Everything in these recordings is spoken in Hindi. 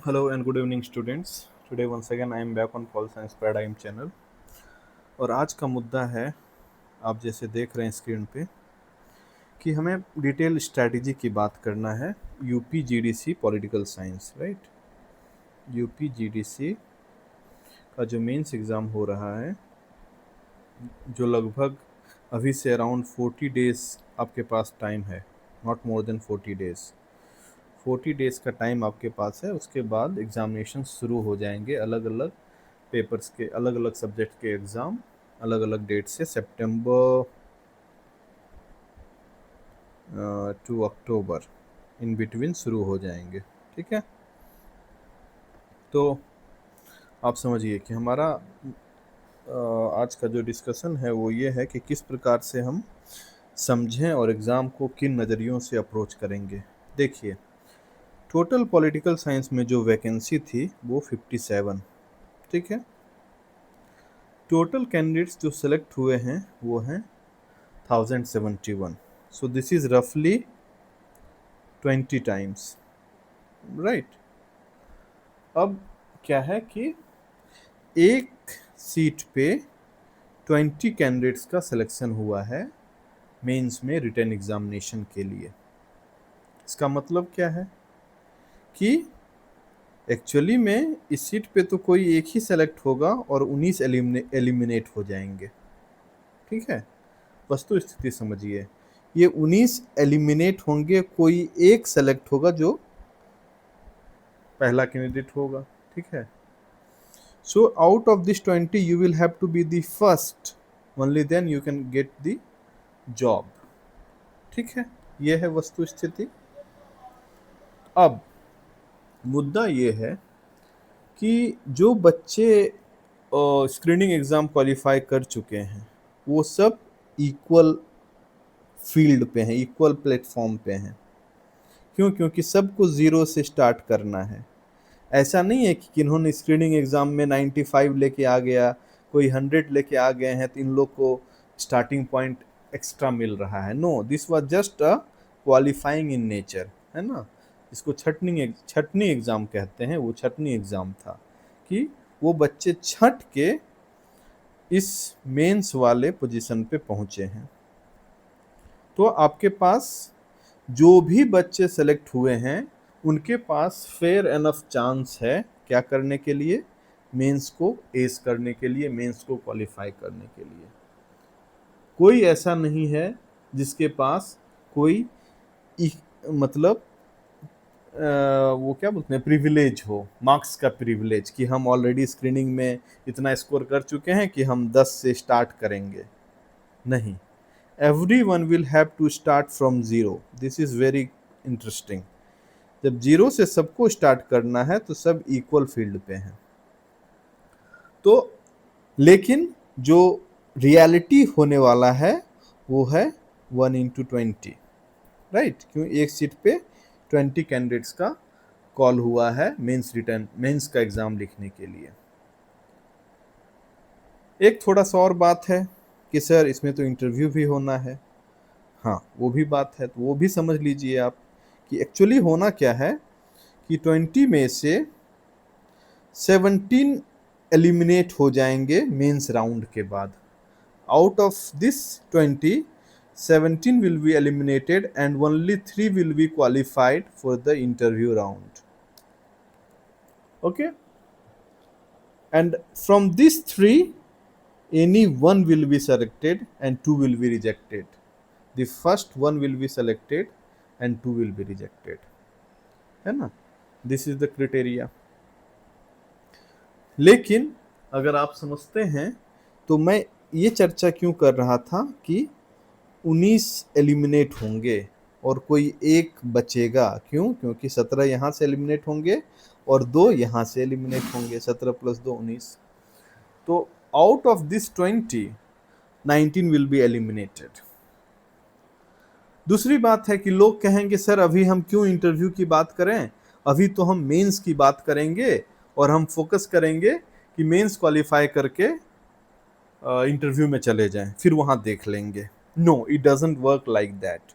Hello and good evening, students. Today, once again, I am back on Pol Science Paradigm channel. और आज का मुद्दा है, आप जैसे देख रहे हैं स्क्रीन पे, कि हमें डिटेल स्ट्रैटेजी की बात करना है UP GDC political science, right. UP GDC का जो मेंस एग्ज़ाम हो रहा है, जो लगभग अभी से अराउंड 40 डेज़ आपके पास टाइम है, not more than 40 days. 40 days का टाइम आपके पास है। उसके बाद एग्ज़ामिनेशन शुरू हो जाएंगे, अलग अलग पेपर्स के, अलग अलग सब्जेक्ट के एग्ज़ाम अलग अलग डेट से सितंबर टू अक्टूबर इन बिटवीन शुरू हो जाएंगे। ठीक है, तो आप समझिए कि हमारा आज का जो डिस्कशन है वो ये है कि किस प्रकार से हम समझें और एग्ज़ाम को किन नज़रियों से अप्रोच करेंगे। देखिए, टोटल पॉलिटिकल साइंस में जो वैकेंसी थी वो 57। ठीक है, टोटल कैंडिडेट्स जो सेलेक्ट हुए हैं वो हैं 1071। सो दिस इज़ रफली 20 टाइम्स, राइट। अब क्या है कि एक सीट पे 20 कैंडिडेट्स का सिलेक्शन हुआ है मेंस में रिटन एग्जामिनेशन के लिए। इसका मतलब क्या है कि एक्चुअली में इस सीट पे तो कोई एक ही सेलेक्ट होगा और 19 एलिमिनेट हो जाएंगे। ठीक है, वस्तु स्थिति समझिए, ये 19 एलिमिनेट होंगे, कोई एक सेलेक्ट होगा जो पहला कैंडिडेट होगा। ठीक है, so out of this 20 you will have to be the first, only then you can get the job। ठीक है, यह है वस्तु स्थिति। अब मुद्दा ये है कि जो बच्चे स्क्रीनिंग एग्ज़ाम क्वालिफाई कर चुके हैं वो सब इक्वल फील्ड पे हैं, इक्वल प्लेटफॉर्म पे हैं। क्यों? क्योंकि सबको ज़ीरो से स्टार्ट करना है। ऐसा नहीं है कि किन्होंने स्क्रीनिंग एग्ज़ाम में 95 लेके आ गया, कोई 100 लेके आ गए हैं तो इन लोग को स्टार्टिंग पॉइंट एक्स्ट्रा मिल रहा है। No, this was just a qualifying in nature, है ना। इसको छटनी एग्ज़ाम कहते हैं। वो छटनी एग्ज़ाम था कि वो बच्चे छट के इस मेंस वाले पोजीशन पे पहुंचे हैं। तो आपके पास जो भी बच्चे सेलेक्ट हुए हैं उनके पास फेयर एनफ चांस है क्या करने के लिए, मेंस को एस करने के लिए, मेंस को क्वालिफाई करने के लिए। कोई ऐसा नहीं है जिसके पास कोई मतलब वो क्या बोलते हैं, प्रिविलेज हो, मार्क्स का प्रिविलेज, कि हम ऑलरेडी स्क्रीनिंग में इतना स्कोर कर चुके हैं कि हम 10 से स्टार्ट करेंगे। नहीं, everyone will have to start from zero। this is very interesting। जब जीरो से सबको स्टार्ट करना है तो सब इक्वल फील्ड पे हैं। तो लेकिन जो रियलिटी होने वाला है वो है 1/20, राइट। क्यों? एक सीट पे 20 कैंडिडेट्स का कॉल हुआ है मेंस का एग्जाम लिखने के लिए। एक थोड़ा सा और बात है कि सर इसमें तो इंटरव्यू भी होना है। हाँ, वो भी बात है, तो वो भी समझ लीजिए आप कि एक्चुअली होना क्या है कि 20 में से 17 एलिमिनेट हो जाएंगे मेंस राउंड के बाद। Out of this 20, 17 will be eliminated and only 3 will be qualified for the interview round। Okay, and from these 3 any one will be selected and 2 will be rejected। the first one will be selected and 2 will be rejected, है ना। This is the criteria. लेकिन अगर आप समझते हैं तो मैं ये चर्चा क्यों कर रहा था कि 19 एलिमिनेट होंगे और कोई एक बचेगा। क्यों? क्योंकि 17 यहाँ से एलिमिनेट होंगे और 2 यहाँ से एलिमिनेट होंगे। 17 + 2 19। तो out of this 20, 19 will be eliminated. दूसरी बात है कि लोग कहेंगे सर अभी हम क्यों इंटरव्यू की बात करें, अभी तो हम मेंस की बात करेंगे और हम फोकस करेंगे कि मेंस क्वालिफाई करके इंटरव्यू में चले जाएं, फिर वहां देख लेंगे। No, it doesn't work like that.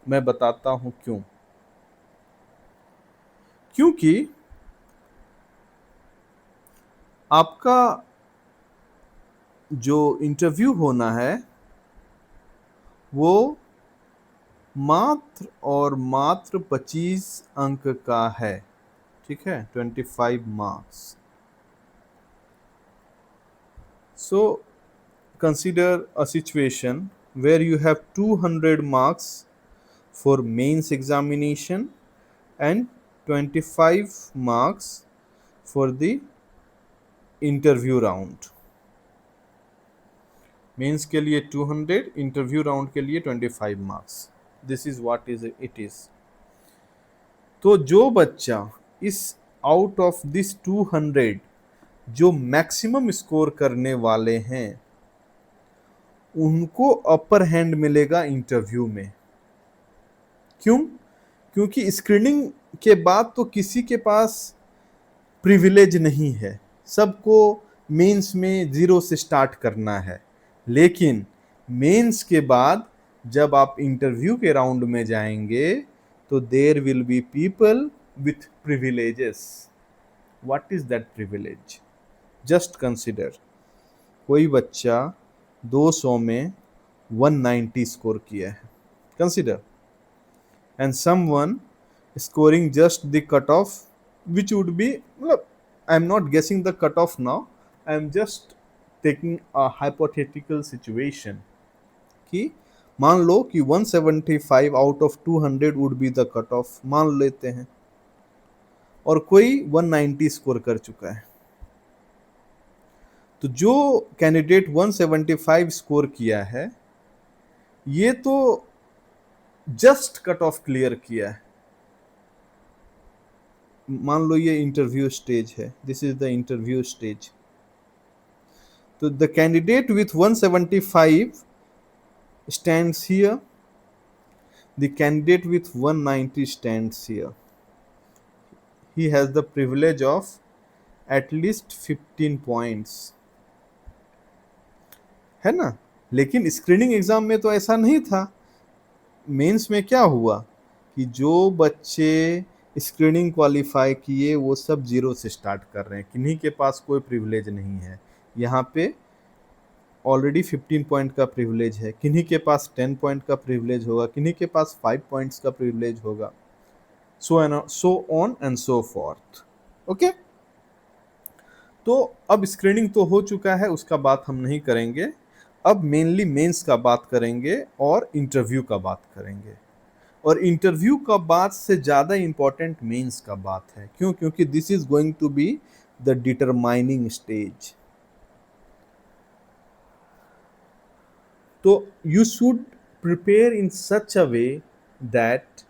मैं बताता हूं क्यों। क्योंकि आपका जो इंटरव्यू होना है वो मात्र और मात्र 25 अंक का है, ठीक है, 25 marks. So consider a situation where you have 200 marks for mains examination and 25 marks for the interview round। Mains के लिए 200, इंटरव्यू राउंड के लिए 25 marks. This is what is it is. तो जो बच्चा इस आउट ऑफ दिस 200 जो मैक्सिमम स्कोर करने वाले हैं उनको अपर हैंड मिलेगा इंटरव्यू में। क्यों? क्योंकि स्क्रीनिंग के बाद तो किसी के पास प्रिविलेज नहीं है, सबको मेंस में जीरो से स्टार्ट करना है। लेकिन मेंस के बाद जब आप इंटरव्यू के राउंड में जाएंगे तो there will be people with privileges. What is that privilege? Just consider, कोई बच्चा 200 में 190 स्कोर किया है, consider, and someone scoring just the cutoff, which would be, look, I'm not guessing the cutoff now, I'm just taking a hypothetical situation कि मान लो कि 175 out of 200 would be the cut of, मान लेते हैं, और कोई 190 स्कोर कर चुका है। तो जो कैंडिडेट 175 स्कोर किया है ये तो जस्ट कट ऑफ क्लियर किया है। मान लो ये इंटरव्यू स्टेज है, this is the interview stage. तो the candidate with 175 stands here, the candidate with 190 stands here, he has the privilege of at least 15 points, है ना। लेकिन स्क्रीनिंग एग्जाम में तो ऐसा नहीं था। मेंस में क्या हुआ कि जो बच्चे स्क्रीनिंग क्वालिफाई किए वो सब जीरो से स्टार्ट कर रहे हैं, किन्हीं के पास कोई प्रिविलेज नहीं है। यहाँ पे ऑलरेडी 15 पॉइंट का प्रिविलेज है, किन्हीं के पास 10 पॉइंट का प्रिविलेज होगा, किन्हीं के पास 5 पॉइंट्स का प्रिविलेज होगा, so on and so forth. Okay, तो अब स्क्रीनिंग तो हो चुका है, उसका बात हम नहीं करेंगे। अब मेनली मेंस का बात करेंगे और इंटरव्यू का बात करेंगे। और इंटरव्यू का बात से ज़्यादा इंपॉर्टेंट मेंस का बात है। क्यों? क्योंकि this is going to be the determining stage. तो you should prepare in such a way that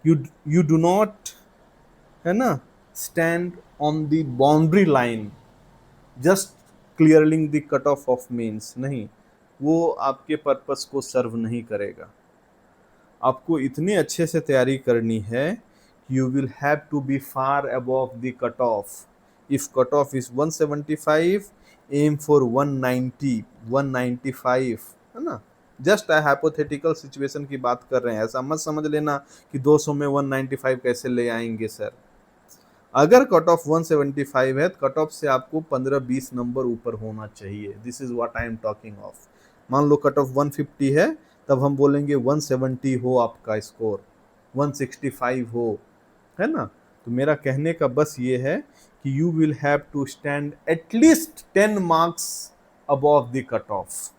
you do not, है ना, stand on the boundary line just clearing the cut off of means, नहीं, वो आपके पर्पस को सर्व नहीं करेगा। आपको इतने अच्छे से तैयारी करनी है, you will have to be far above the cut off। if cut off is 175, aim for 190 195, है ना। जस्ट हाइपोथेटिकल सिचुएशन की बात कर रहे हैं, ऐसा मत समझ लेना कि 200 में 195 कैसे ले आएंगे सर। अगर कट ऑफ 175 है तो कट ऑफ से आपको 15-20 नंबर ऊपर होना चाहिए। This is what I am talking of. मान लो कट ऑफ 150 है, तब हम बोलेंगे 170 हो आपका स्कोर, 165 हो, है ना। तो मेरा कहने का बस ये है कि you will have to stand at least 10 marks above the cut off,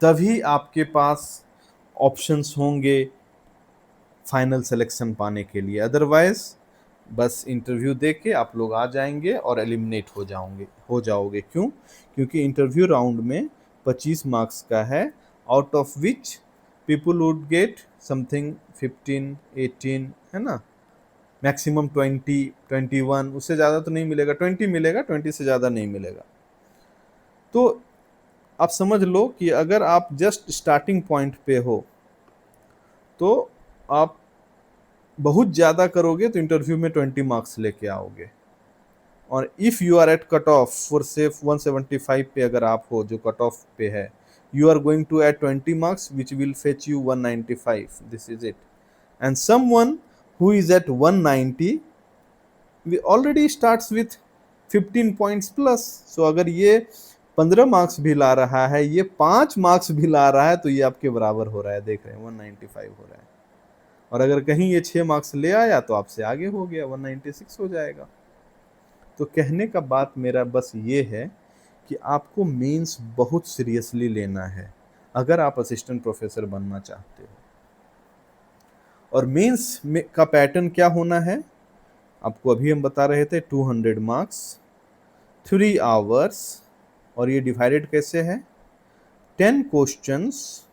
तभी आपके पास ऑप्शंस होंगे फाइनल सिलेक्शन पाने के लिए। अदरवाइज बस इंटरव्यू दे के आप लोग आ जाएंगे और एलिमिनेट हो जाओगे। क्यों? क्योंकि इंटरव्यू राउंड में 25 मार्क्स का है, out of which people would get something 15, 18, है ना, मैक्सिमम 20, 21, उससे ज़्यादा तो नहीं मिलेगा, 20 मिलेगा, 20 से ज़्यादा नहीं मिलेगा। तो आप समझ लो कि अगर आप जस्ट स्टार्टिंग पॉइंट पे हो तो आप बहुत ज़्यादा करोगे तो इंटरव्यू में 20 मार्क्स लेके आओगे। और if you are at cut off for से 175 पे अगर आप हो, जो कट ऑफ पे है, you are going to add 20 marks which will fetch you 195। This is it. And someone who is at 190 already starts with 15 points plus. So अगर ये 15 मार्क्स भी ला रहा है, ये 5 मार्क्स भी ला रहा है, तो ये आपके बराबर हो रहा है, देख रहे हैं 195 हो रहा है। और अगर कहीं ये 6 मार्क्स ले आया तो आपसे आगे हो गया, 196 हो जाएगा। तो कहने का बात मेरा बस ये है कि आपको मेंस बहुत सीरियसली लेना है अगर आप असिस्टेंट प्रोफेसर बनना चाहते हो। और मेंस में का पैटर्न क्या होना है आपको अभी हम बता रहे थे, 200 मार्क्स, 3 आवर्स, और ये डिवाइडेड कैसे है, 10 questions,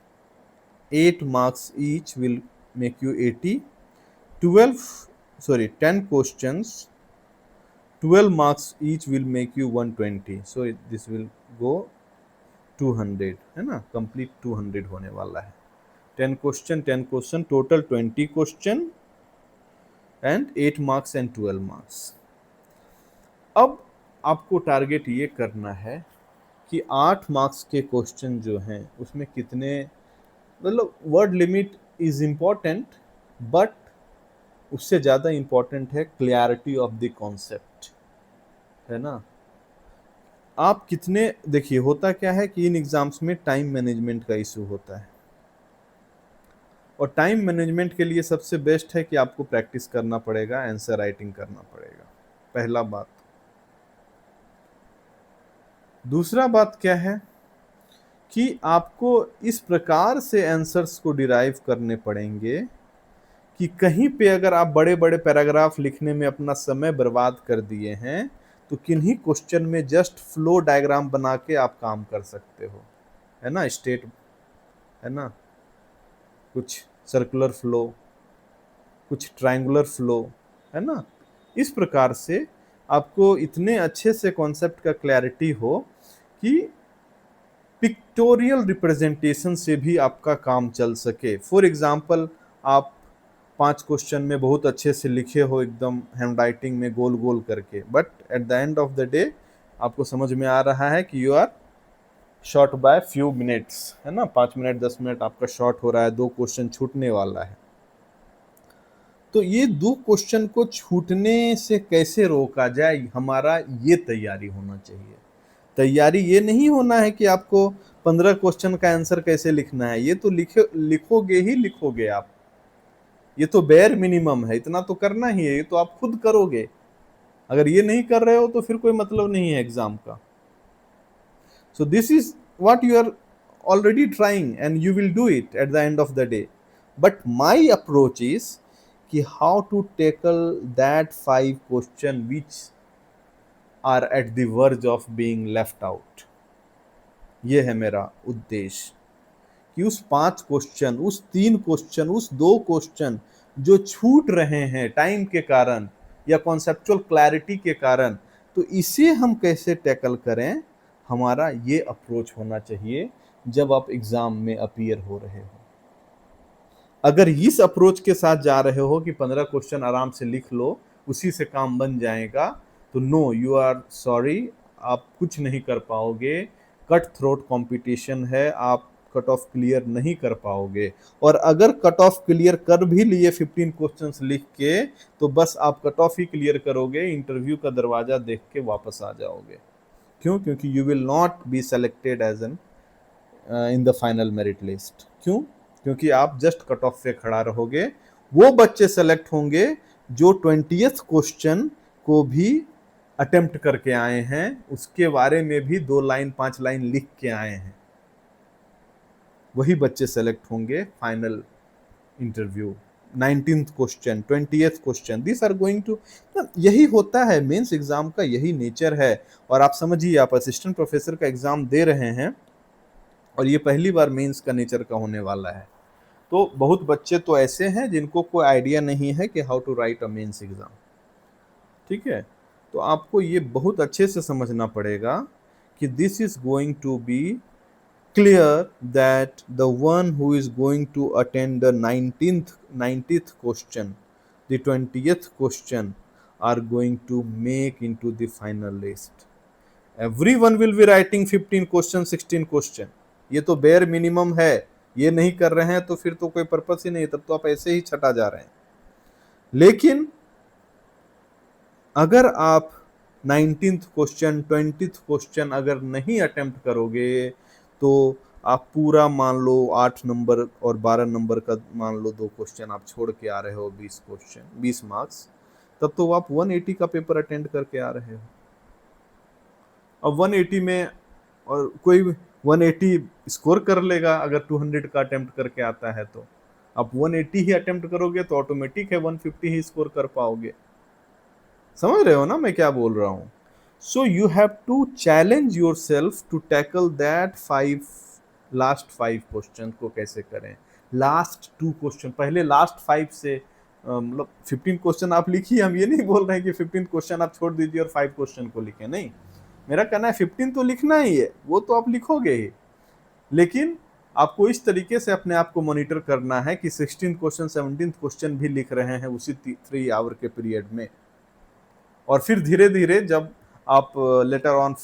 8 marks each will make you 80, 10 questions, 12 marks each will make you 120, so this will go 200, है ना, complete 200 होने वाला है। 10 question total 20 question and 8 marks and 12 marks. अब आपको टारगेट ये करना है कि 8 मार्क्स के क्वेश्चन जो हैं उसमें कितने, मतलब word limit is important, but उससे ज़्यादा इम्पॉर्टेंट है क्लियरिटी ऑफ द कॉन्सेप्ट, है ना। आप कितने, देखिए होता क्या है कि इन एग्जाम्स में टाइम मैनेजमेंट का इशू होता है, और टाइम मैनेजमेंट के लिए सबसे बेस्ट है कि आपको प्रैक्टिस करना पड़ेगा, आंसर राइटिंग करना पड़ेगा, पहला बात। दूसरा बात क्या है कि आपको इस प्रकार से आंसर्स को डिराइव करने पड़ेंगे कि कहीं पे अगर आप बड़े बड़े पैराग्राफ लिखने में अपना समय बर्बाद कर दिए हैं तो किन्हीं क्वेश्चन में जस्ट फ्लो डायग्राम बना के आप काम कर सकते हो, है ना, स्टेट, है ना, कुछ सर्कुलर फ्लो, कुछ ट्रायंगुलर फ्लो, है ना। इस प्रकार से आपको इतने अच्छे से कॉन्सेप्ट का क्लैरिटी हो कि पिक्टोरियल रिप्रेजेंटेशन से भी आपका काम चल सके। फॉर एग्जाम्पल, आप 5 क्वेश्चन में बहुत अच्छे से लिखे हो एकदम हैंड राइटिंग में गोल गोल करके, but at the end of the day आपको समझ में आ रहा है कि you are short by few minutes, है ना, 5 मिनट 10 मिनट आपका शॉर्ट हो रहा है, 2 क्वेश्चन छूटने वाला है। तो ये 2 क्वेश्चन को छूटने से कैसे रोका जाए, हमारा ये तैयारी होना चाहिए। तैयारी ये नहीं होना है कि आपको 15 क्वेश्चन का आंसर कैसे लिखना है, ये तो लिखोगे ही लिखोगे आप, ये तो बेयर मिनिमम है, इतना तो करना ही है, ये तो आप खुद करोगे। अगर ये नहीं कर रहे हो तो फिर कोई मतलब नहीं है एग्जाम का। So this is what you are already trying and you will do it at the end of the day. But my approach is कि how to tackle that 5 question which are at the verge of being left out. ये है मेरा उद्देश्य कि उस 5 क्वेश्चन, उस 3 क्वेश्चन, उस 2 क्वेश्चन जो छूट रहे हैं टाइम के कारण या कॉन्सेप्चुअल क्लैरिटी के कारण, तो इसे हम कैसे टैकल करें, हमारा ये अप्रोच होना चाहिए जब आप एग्जाम में अपीयर हो रहे हो। अगर इस अप्रोच के साथ जा रहे हो कि 15 क्वेश्चन आराम से लिख लो, उसी से काम बन जाएगा, तो नो, यू आर सॉरी, आप कुछ नहीं कर पाओगे। कट थ्रोट कंपटीशन है, आप कट ऑफ क्लियर नहीं कर पाओगे। और अगर कट ऑफ क्लियर कर भी लिए 15 क्वेश्चंस लिख के, तो बस आप कट ऑफ ही क्लियर करोगे, इंटरव्यू का दरवाजा देख के वापस आ जाओगे। क्यों? क्योंकि you will not be selected as an in the final merit list. क्यों? क्योंकि आप जस्ट कट ऑफ पे खड़ा रहोगे। वो बच्चे सेलेक्ट होंगे जो 20th क्वेश्चन को भी अटेम्प्ट करके आए हैं, उसके बारे में भी 2 लाइन 5 लाइन लिख के आए हैं, वही बच्चे सेलेक्ट होंगे final interview. 19th question, 20th question, this are going to, यही होता है मेंस एग्जाम का, यही नेचर है। और आप समझिए, आप असिस्टेंट प्रोफेसर का एग्जाम दे रहे हैं और ये पहली बार मेंस का नेचर का होने वाला है, तो बहुत बच्चे तो ऐसे हैं जिनको कोई आइडिया नहीं है कि how to write a mains exam. ठीक है, तो आपको ये बहुत अच्छे से समझना पड़ेगा कि this is going to be clear that the one who is going to attend the 90th question, the 20th question are going to make into the final list. Everyone will be writing 15 question, 16 question, ये तो बेयर मिनिमम है। ये नहीं कर रहे हैं तो फिर तो कोई पर्पस ही नहीं, तब तो आप ऐसे ही छटा जा रहे हैं। लेकिन अगर आप 19th क्वेश्चन 20th क्वेश्चन अगर नहीं अटेम्प्ट करोगे तो आप पूरा मान लो 8 नंबर और 12 नंबर का मान लो 2 क्वेश्चन आप छोड़ के आ रहे हो, 20 क्वेश्चन 20 मार्क्स, तब तो आप 180 का पेपर अटेंड करके आ रहे हो। अब 180 में और कोई 180 स्कोर कर लेगा अगर 200 का अटेम्प्ट करके आता है, तो आप 180 ही अटेम्प्ट करोगे तो ऑटोमेटिक है 150 ही स्कोर कर पाओगे। समझ रहे हो ना मैं क्या बोल रहा हूं? So you have to challenge yourself to tackle that last 5 question को कैसे करें। लास्ट 2 क्वेश्चन, पहले लास्ट 5 से मतलब 15 क्वेश्चन आप लिखिए। हम ये नहीं बोल रहे हैं कि 15 क्वेश्चन आप छोड़ दीजिए और 5 क्वेश्चन को लिखें, नहीं। मेरा कहना है 15 तो लिखना ही है, वो तो आप लिखोगे ही, लेकिन आपको इस तरीके से अपने आप को मॉनिटर करना है कि 16 क्वेश्चन 17 क्वेश्चन भी लिख रहे हैं उसी 3 आवर के पीरियड में। और फिर धीरे धीरे जब आप लेटर ऑन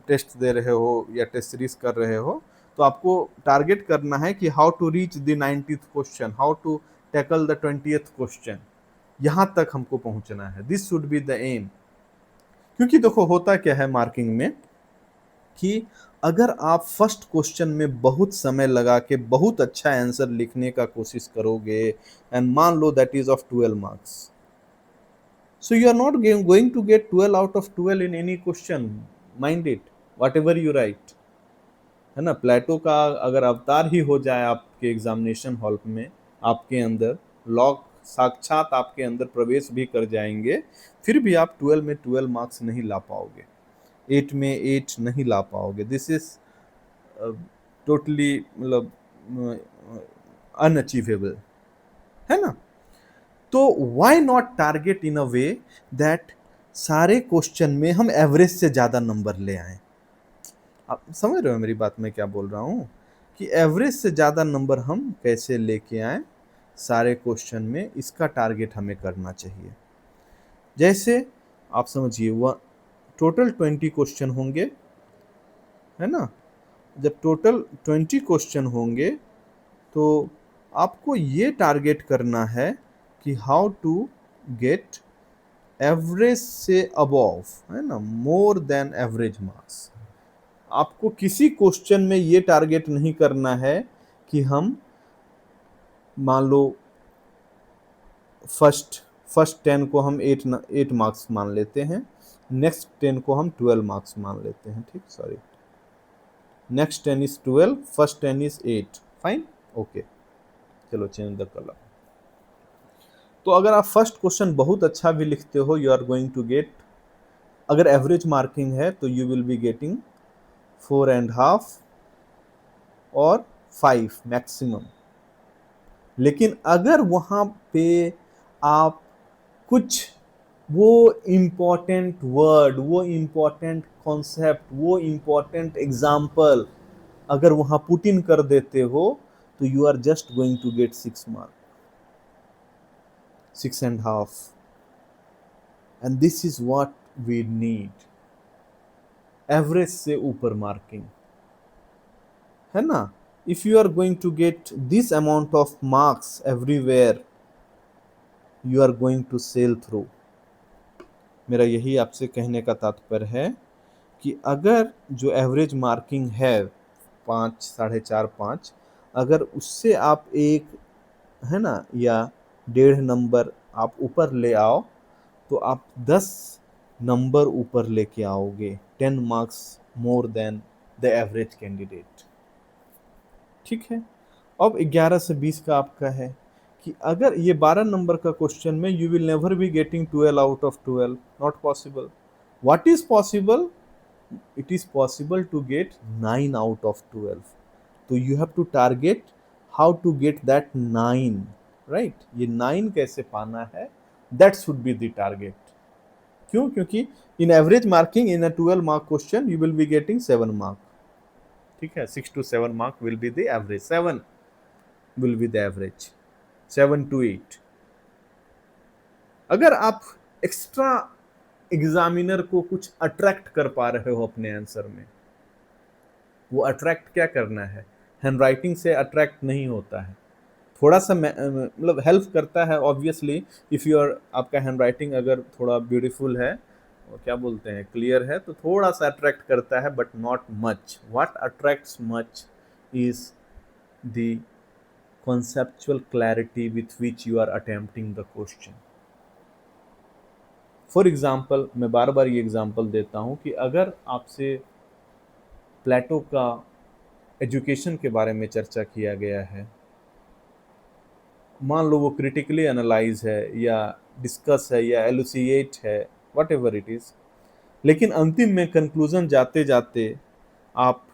टेस्ट दे रहे हो या टेस्ट सीरीज कर रहे हो, तो आपको टारगेट करना है कि how to reach the 90th question, how to tackle the 20th question, यहां तक हमको पहुंचना है। This should be the aim. क्योंकि देखो होता क्या है मार्किंग में कि अगर आप फर्स्ट क्वेश्चन में बहुत समय लगा के बहुत अच्छा आंसर लिखने का कोशिश करोगे, एंड मान लो that is of 12 marks, so you are not going to get 12 out of 12 in any question, mind it, whatever you write, है ना। प्लेटो का अगर अवतार ही हो जाए आपके एग्जामिनेशन हॉल में, आपके अंदर लॉक साक्षात आपके अंदर प्रवेश भी कर जाएंगे, फिर भी आप 12 में 12 मार्क्स नहीं ला पाओगे, 8 में 8 नहीं ला पाओगे। दिस इज टोटली मतलब अनअचीवेबल, है ना। तो why not target in a way that सारे क्वेश्चन में हम एवरेज से ज्यादा नंबर ले आए। आप समझ रहे हो मेरी बात, मैं क्या बोल रहा हूं कि एवरेज से ज्यादा नंबर हम कैसे लेके आए सारे क्वेश्चन में, इसका टारगेट हमें करना चाहिए। जैसे आप समझिए टोटल 20 क्वेश्चन होंगे, है ना। जब टोटल 20 क्वेश्चन होंगे तो आपको ये टारगेट करना है कि हाउ टू गेट एवरेज से अबव, है ना, मोर देन एवरेज मार्क्स। आपको किसी क्वेश्चन में ये टारगेट नहीं करना है कि हम मान लो फर्स्ट 10 को हम 8 मार्क्स मान लेते हैं, नेक्स्ट 10 को हम 12 मार्क्स मान लेते हैं, ठीक, sorry, next 10 is 12, first 10 is 8, fine, okay, चलो चेंज द कलर। तो अगर आप फर्स्ट क्वेश्चन बहुत अच्छा भी लिखते हो, you are going to get, अगर एवरेज मार्किंग है तो यू विल बी गेटिंग 4.5 और 5 मैक्सिमम। लेकिन अगर वहां पे आप कुछ वो इम्पोर्टेंट वर्ड, वो इम्पोर्टेंट कॉन्सेप्ट, वो इम्पोर्टेंट एग्जाम्पल अगर वहां पुट इन कर देते हो, तो you are just going to get 6 mark, 6.5, and this is what we need, average से ऊपर मार्किंग, है ना। If you are going to get this amount of marks everywhere, you are going to sail through. मेरा यही आपसे कहने का तात्पर्य है कि अगर जो एवरेज मार्किंग है 5, 4.5, 5, अगर उससे आप एक, है ना, या 1.5 नंबर आप ऊपर ले आओ, तो आप 10 नंबर ऊपर लेके आओगे, 10 marks more than the average candidate, ठीक है। अब 11 से 20 का आपका है कि अगर ये 12 नंबर का क्वेश्चन में you will never be getting 12 out of 12, not possible. What is possible? It is possible to get 9 out of 12। तो you have to target how to get that 9, right. ये 9 कैसे पाना है, that should be the target. क्यों? क्योंकि in average marking in a 12 mark question you will be getting 7 mark, ठीक है। 6 to 7 mark will be the average, 7 will be the average, 7 to 8। अगर आप एक्स्ट्रा एग्जामिनर को कुछ अट्रैक्ट कर पा रहे हो अपने आंसर में, वो अट्रैक्ट क्या करना है, हैंडराइटिंग से अट्रैक्ट नहीं होता है, थोड़ा सा मतलब हेल्प करता है ऑब्वियसली। इफ़ योर आपका हैंड राइटिंग अगर थोड़ा ब्यूटीफुल है और क्या बोलते हैं क्लियर है तो थोड़ा सा अट्रैक्ट करता है, but not much. What attracts much is the conceptual clarity with which you are attempting the question. For example, मैं बार बार ये एग्जाम्पल देता हूँ कि अगर आपसे प्लेटो का एजुकेशन के बारे में चर्चा किया गया है, मान लो वो क्रिटिकली एनालाइज है या डिस्कस है या एलुसिएट है, वट एवर इट इज, लेकिन अंतिम में कंक्लूजन जाते जाते आप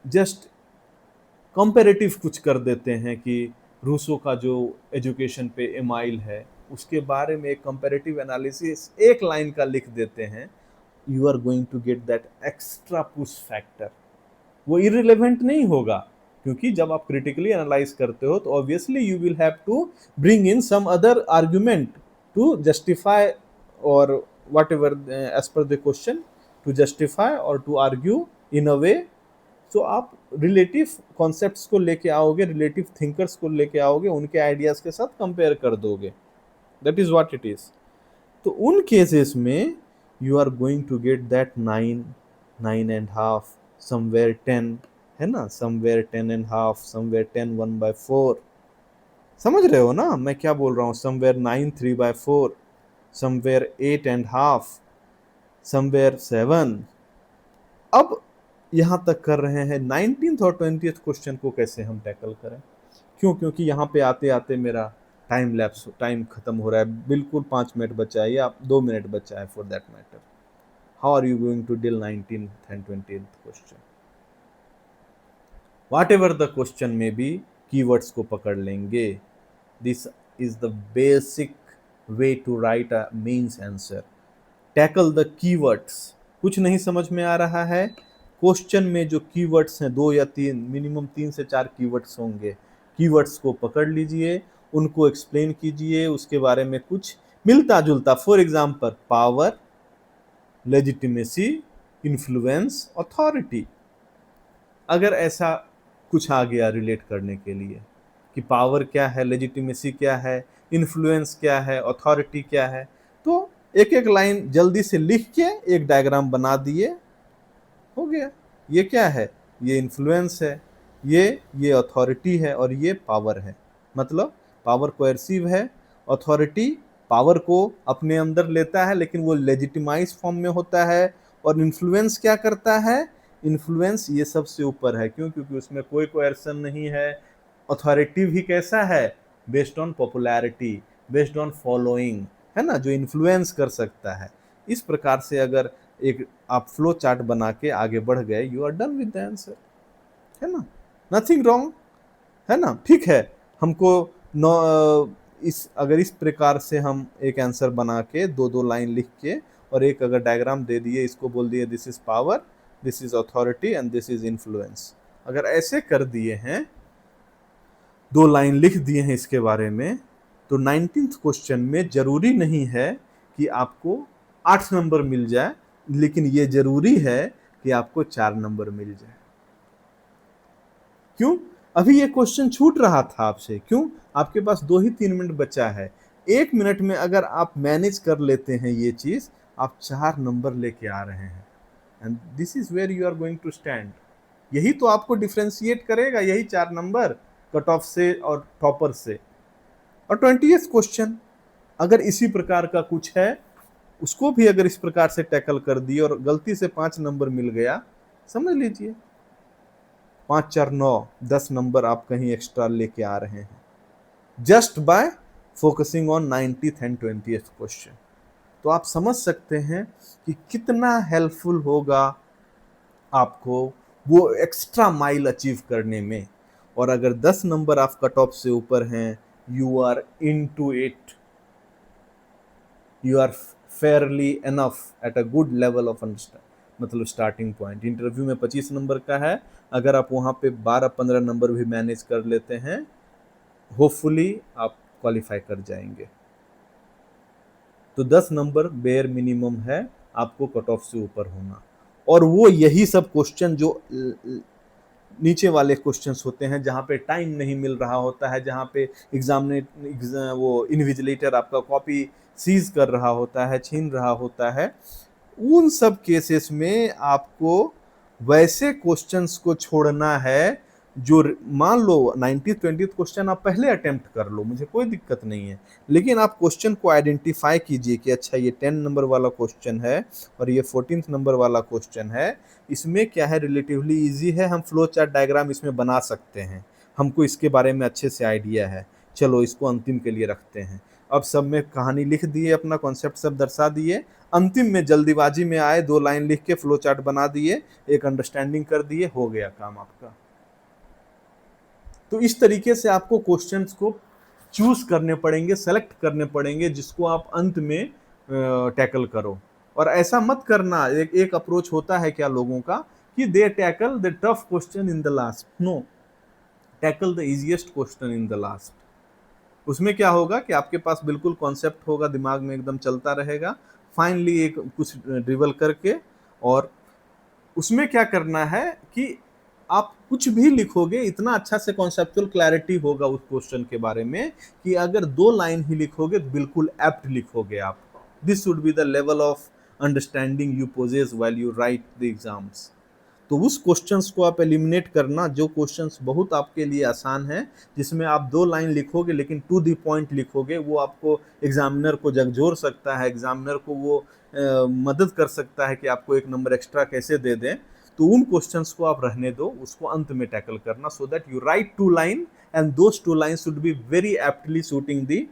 जस्ट कंपेरेटिव कुछ कर देते हैं कि रूसो का जो एजुकेशन पे एमाइल है उसके बारे में एक कंपेरेटिव एनालिसिस एक लाइन का लिख देते हैं, you are going to get that extra push factor. वो इररिलेवेंट नहीं होगा, क्योंकि जब आप क्रिटिकली एनालाइज करते हो तो obviously you will have to bring in some other argument to justify और whatever as per the question, to justify और to argue in a way. तो आप रिलेटिव कॉन्सेप्ट्स को लेके आओगे, रिलेटिव थिंकर्स को लेके आओगे, उनके आइडियाज के साथ कंपेयर कर दोगे। That is what it is. तो उन केसेस में you are going to get that 9, 9.5, somewhere 10, है ना, समवेयर 10.5, समवेयर 10 1/4। समझ रहे हो ना मैं क्या बोल रहा हूँ? Somewhere 9 3/4, somewhere 8.5, somewhere 7। अब यहाँ तक कर रहे हैं 19th और 20th क्वेश्चन को कैसे हम टैकल करें। क्यों? क्योंकि यहाँ पे आते आते मेरा टाइम खत्म हो रहा है, बिल्कुल 5 मिनट बचा है या 2 मिनट बचा है for that matter. How are you going to deal 19th and 20th question? Whatever the question में भी कीवर्ड्स को पकड़ लेंगे। This is the basic way to write a mains answer. Tackle the keywords. कुछ नहीं समझ में आ रहा है, क्वेश्चन में जो कीवर्ड्स हैं 2 या 3, मिनिमम 3 से 4 कीवर्ड्स होंगे, कीवर्ड्स को पकड़ लीजिए, उनको एक्सप्लेन कीजिए, उसके बारे में कुछ मिलता जुलता, for example power, legitimacy, influence, authority. अगर ऐसा कुछ आ गया रिलेट करने के लिए कि पावर क्या है, लेजिटिमेसी क्या है, इन्फ्लुएंस क्या है, अथॉरिटी क्या है, तो एक एक लाइन जल्दी से लिख के एक डायग्राम बना दिए, हो गया। ये क्या है? ये इन्फ्लुएंस है, ये अथॉरिटी है और ये पावर है। मतलब पावर कोएर्सिव है, अथॉरिटी पावर को अपने अंदर लेता है लेकिन वो लेजिटिमाइज फॉर्म में होता है, और इन्फ्लुएंस क्या करता है? इन्फ्लुएंस ये सबसे ऊपर है। क्यों? क्योंकि उसमें कोई कोएर्सन नहीं है। अथॉरिटी भी कैसा है? Based on popularity, based on following, है ना, जो इन्फ्लुएंस कर सकता है। इस प्रकार से अगर एक आप फ्लो चार्ट बना के आगे बढ़ गए, you are done with the answer, है ना, नथिंग रॉन्ग, है ना। ठीक है, हमको अगर इस प्रकार से हम एक आंसर बना के 2-2 लाइन लिख के और एक अगर डायग्राम दे दिए, इसको बोल दिए this is power, this is authority and this is influence, अगर ऐसे कर दिए हैं, 2 लाइन लिख दिए हैं इसके बारे में, तो 19th क्वेश्चन में जरूरी नहीं है कि आपको 8 नंबर मिल जाए, लेकिन ये जरूरी है कि आपको 4 नंबर मिल जाए। क्यों? अभी ये क्वेश्चन छूट रहा था आपसे। क्यों? आपके पास 2 ही 3 मिनट बचा है। 1 मिनट में अगर आप मैनेज कर लेते हैं ये चीज, आप 4 नंबर लेके आ रहे हैं, and this is where you are going to stand. यही तो आपको डिफ्रेंशिएट करेगा, यही 4 नंबर कट ऑफ से और टॉपर से। और 20th क्वेश्चन अगर इसी प्रकार का कुछ है, उसको भी अगर इस प्रकार से टैकल कर दिए और गलती से 5 नंबर मिल गया, समझ लीजिए 5 4 9, 10 नंबर आप कहीं एक्स्ट्रा लेके आ रहे हैं, just by focusing on 19th and 20th question. तो आप समझ सकते हैं कि कितना हेल्पफुल होगा आपको वो एक्स्ट्रा माइल अचीव करने में। और अगर 10 नंबर आप कट ऑफ से ऊपर हैं, you are into it, you are fairly enough at a good level of understand, मतलब स्टार्टिंग पॉइंट। इंटरव्यू में 25 नंबर का है, अगर आप वहाँ पे 12-15 नंबर भी मैनेज कर लेते हैं, होपफुली आप क्वालिफाई कर जाएंगे। तो 10 नंबर बेयर मिनिमम है आपको कट ऑफ से ऊपर होना। और वो यही सब क्वेश्चन जो नीचे वाले क्वेश्चंस होते हैं जहाँ पे टाइम नहीं मिल रहा होता है, जहाँ पे वो इन्विजिलेटर आपका कॉपी सीज कर रहा होता है, छीन रहा होता है, उन सब केसेस में आपको वैसे क्वेश्चंस को छोड़ना है जो मान लो 90-20 क्वेश्चन आप पहले अटेम्प्ट कर लो, मुझे कोई दिक्कत नहीं है, लेकिन आप क्वेश्चन को आइडेंटिफाई कीजिए कि अच्छा ये 10 नंबर वाला क्वेश्चन है और ये 14th नंबर वाला क्वेश्चन है, इसमें क्या है रिलेटिवली इजी है, हम फ्लो चार्ट डायग्राम इसमें बना सकते हैं, हमको इसके बारे में अच्छे से आइडिया है, चलो इसको अंतिम के लिए रखते हैं। अब सब में कहानी लिख दिए, अपना कॉन्सेप्ट सब दर्शा दिए, अंतिम में जल्दीबाजी में आए 2 लाइन लिख के फ्लो चार्ट बना दिए, एक अंडरस्टैंडिंग कर दिए, हो गया काम आपका। तो इस तरीके से आपको क्वेश्चंस को चूज करने पड़ेंगे, सेलेक्ट करने पड़ेंगे जिसको आप अंत में टैकल करो। और ऐसा मत करना, एक अप्रोच होता है क्या लोगों का कि they tackle the tough question in the last, no, tackle the easiest question in the last. उसमें क्या होगा कि आपके पास बिल्कुल कॉन्सेप्ट होगा, दिमाग में एकदम चलता रहेगा, फाइनली एक कुछ ड्रिबल करके, और उसमें क्या करना है कि आप कुछ भी लिखोगे इतना अच्छा से कॉन्सेप्चुअल क्लैरिटी होगा उस क्वेश्चन के बारे में कि अगर 2 लाइन ही लिखोगे तो बिल्कुल एप्ट लिखोगे आप। This should be the level of understanding you possess while you right the exams. तो उस क्वेश्चंस को आप एलिमिनेट करना जो क्वेश्चंस बहुत आपके लिए आसान है, जिसमें आप 2 लाइन लिखोगे लेकिन टू द पॉइंट लिखोगे, वो आपको एग्जामिनर को झकझोर सकता है, एग्जामिनर को वो मदद कर सकता है कि आपको 1 नंबर एक्स्ट्रा कैसे दे दें। तो उन क्वेश्चंस को आप रहने दो, उसको अंत में टैकल करना, so that you write 2 line and those 2 line should be very aptly suiting the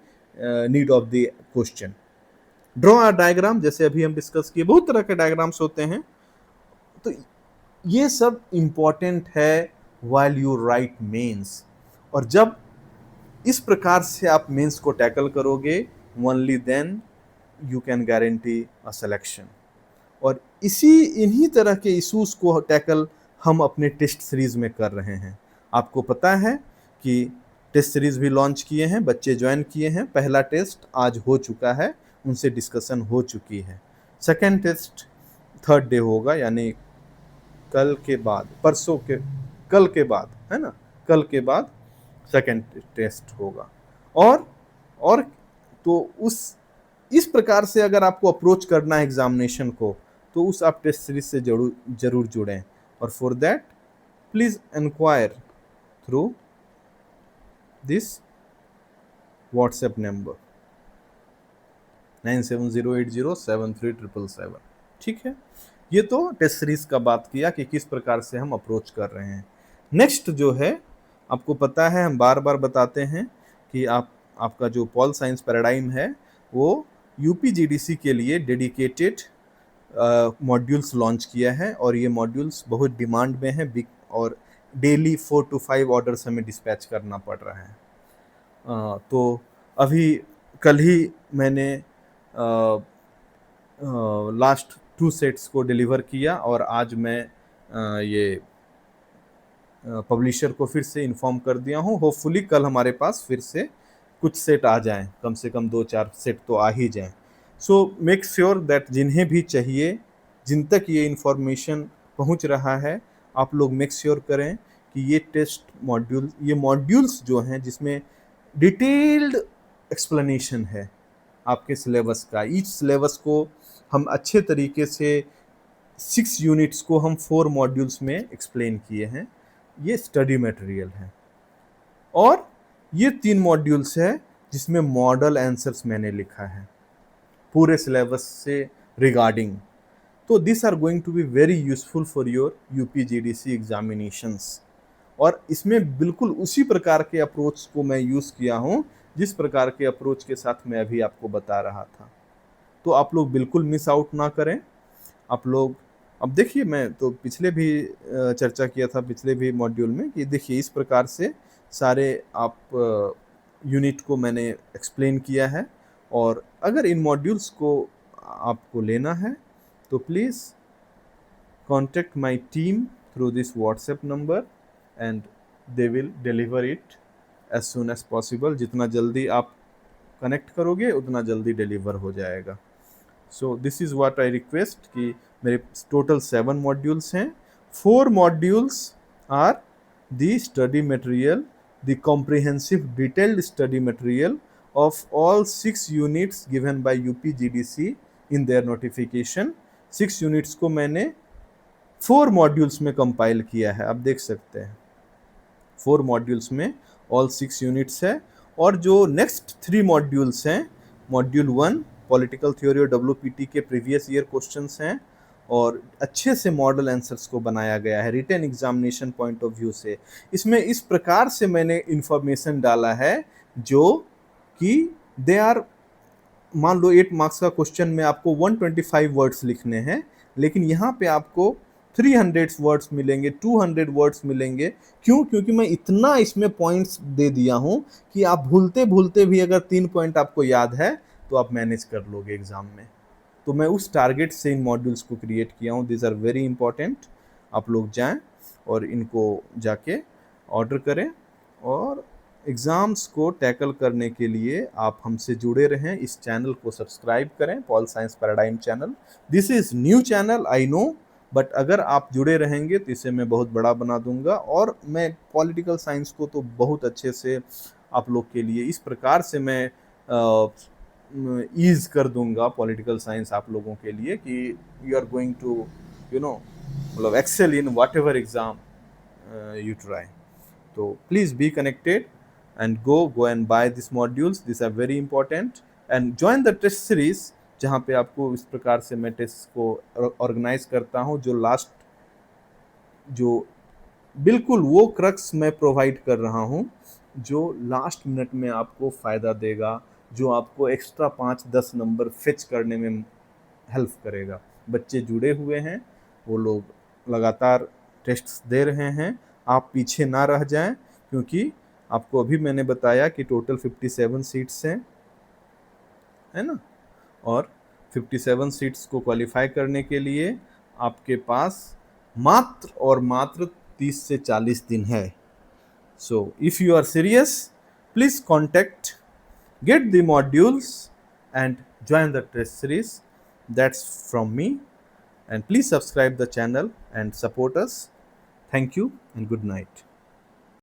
need of the question. Draw a diagram, जैसे अभी हम डिस्कस किए, बहुत तरह के डायग्राम्स होते हैं, तो ये सब इंपॉर्टेंट है व्हाइल यू राइट मेंस। और जब इस प्रकार से आप मेंस को टैकल करोगे, only then you can guarantee a selection. और इन्हीं तरह के इश्यूज को टैकल हम अपने टेस्ट सीरीज में कर रहे हैं। आपको पता है कि टेस्ट सीरीज भी लॉन्च किए हैं, बच्चे ज्वाइन किए हैं, पहला टेस्ट आज हो चुका है, उनसे डिस्कशन हो चुकी है, सेकेंड टेस्ट 3rd डे होगा, यानी कल के बाद, कल के बाद, है ना, कल के बाद सेकेंड टेस्ट होगा। और तो इस प्रकार से अगर आपको अप्रोच करना है एग्जामिनेशन को, तो उस आप टेस्ट सीरीज से जरूर जुड़ें। और for that please inquire through this WhatsApp number 9708073777। ठीक है, ये तो टेस्ट सीरीज का बात किया कि किस प्रकार से हम अप्रोच कर रहे हैं। नेक्स्ट जो है, आपको पता है हम बार बार बताते हैं कि आपका जो पॉल साइंस पैराडाइम है वो यूपीजीडीसी के लिए डेडिकेटेड मॉड्यूल्स लॉन्च किया है, और ये मॉड्यूल्स बहुत डिमांड में है, और डेली 4 to 5 ऑर्डर्स हमें डिस्पैच करना पड़ रहा है। तो अभी कल ही मैंने लास्ट 2 सेट्स को डिलीवर किया, और आज मैं ये पब्लिशर को फिर से इन्फॉर्म कर दिया हूँ। होपफुली कल हमारे पास फिर से कुछ सेट आ जाएं, कम से कम 2-4 सेट तो आ ही जाएं। सो मेक श्योर दैट जिन्हें भी चाहिए, जिन तक ये इन्फॉर्मेशन पहुंच रहा है, आप लोग मेक श्योर करें कि ये मॉड्यूल्स जो हैं जिसमें डिटेल्ड एक्सप्लेनेशन है आपके सिलेबस का, ईच सिलेबस को हम अच्छे तरीके से 6 यूनिट्स को हम 4 मॉड्यूल्स में एक्सप्लेन किए हैं, ये स्टडी मटेरियल है। और ये 3 मॉड्यूल्स है जिसमें मॉडल आंसर्स मैंने लिखा है पूरे सिलेबस से रिगार्डिंग। तो this are going to be very useful for your UPGDC examinations. और इसमें बिल्कुल उसी प्रकार के अप्रोच को मैं यूज़ किया हूँ जिस प्रकार के अप्रोच के साथ मैं अभी आपको बता रहा था। तो आप लोग बिल्कुल मिस आउट ना करें। आप लोग अब देखिए, मैं तो पिछले भी चर्चा किया था पिछले भी मॉड्यूल में कि देखिए इस प्रकार से सारे आप यूनिट को मैंने एक्सप्लेन किया है। और अगर इन मॉड्यूल्स को आपको लेना है तो please contact my team through this WhatsApp number and they will deliver it as soon as possible. जितना जल्दी आप कनेक्ट करोगे उतना जल्दी डिलीवर हो जाएगा। So this is what I request कि मेरे टोटल 7 मॉड्यूल्स हैं। 4 modules are the study material, the comprehensive detailed study material of all 6 units given by UPGDC in their notification. 6 units को मैंने 4 मॉड्यूल्स में कंपाइल किया है, आप देख सकते हैं 4 मॉड्यूल्स में ऑल 6 यूनिट्स है। और जो नेक्स्ट 3 मॉड्यूल्स हैं, मॉड्यूल 1 पॉलिटिकल थ्योरी और WPT के प्रीवियस ईयर क्वेश्चंस हैं और अच्छे से मॉडल आंसर्स को बनाया गया है written examination point of view से। इसमें इस प्रकार से मैंने इंफॉर्मेशन डाला है जो कि दे आर, मान लो 8 मार्क्स का क्वेश्चन में आपको 125 वर्ड्स लिखने हैं, लेकिन यहाँ पे आपको 300 वर्ड्स मिलेंगे, 200 वर्ड्स मिलेंगे। क्यों? क्योंकि मैं इतना इसमें पॉइंट्स दे दिया हूँ कि आप भूलते भूलते भी अगर 3 पॉइंट आपको याद है तो आप मैनेज कर लोगे एग्जाम में। तो मैं उस टारगेट से इन मॉड्यूल्स को क्रिएट किया हूँ। This are very important. आप लोग जाएं और इनको जाके ऑर्डर करें और एग्ज़ाम्स को टैकल करने के लिए आप हमसे जुड़े रहें। इस चैनल को सब्सक्राइब करें, pol science paradigm channel. This is new channel, I know, but अगर आप जुड़े रहेंगे तो इसे मैं बहुत बड़ा बना दूंगा और मैं पॉलिटिकल साइंस को तो बहुत अच्छे से आप लोग के लिए इस प्रकार से मैं ईज कर दूंगा पॉलिटिकल साइंस आप लोगों के लिए कि यू आर गोइंग टू मतलब excel in whatever exam you try. तो please be connected and go and buy these modules. These are very important and join the test series जहाँ पे आपको इस प्रकार से मैं टेस्ट को ऑर्गेनाइज करता हूँ, जो लास्ट जो बिल्कुल वो क्रक्स मैं प्रोवाइड कर रहा हूँ जो लास्ट मिनट में आपको फ़ायदा देगा, जो आपको एक्स्ट्रा 5-10 नंबर फेच करने में हेल्प करेगा। बच्चे जुड़े हुए हैं, वो लोग लगातार टेस्ट्स दे रहे हैं, आप पीछे ना रह जाएं, क्योंकि आपको अभी मैंने बताया कि टोटल 57 सीट्स हैं, है ना, और 57 सीट्स को क्वालिफाई करने के लिए आपके पास मात्र और मात्र 30 से 40 दिन है। So if you are serious, please contact, get the modules and join the test series. That's from me, and please subscribe the channel and support us. Thank you and good night.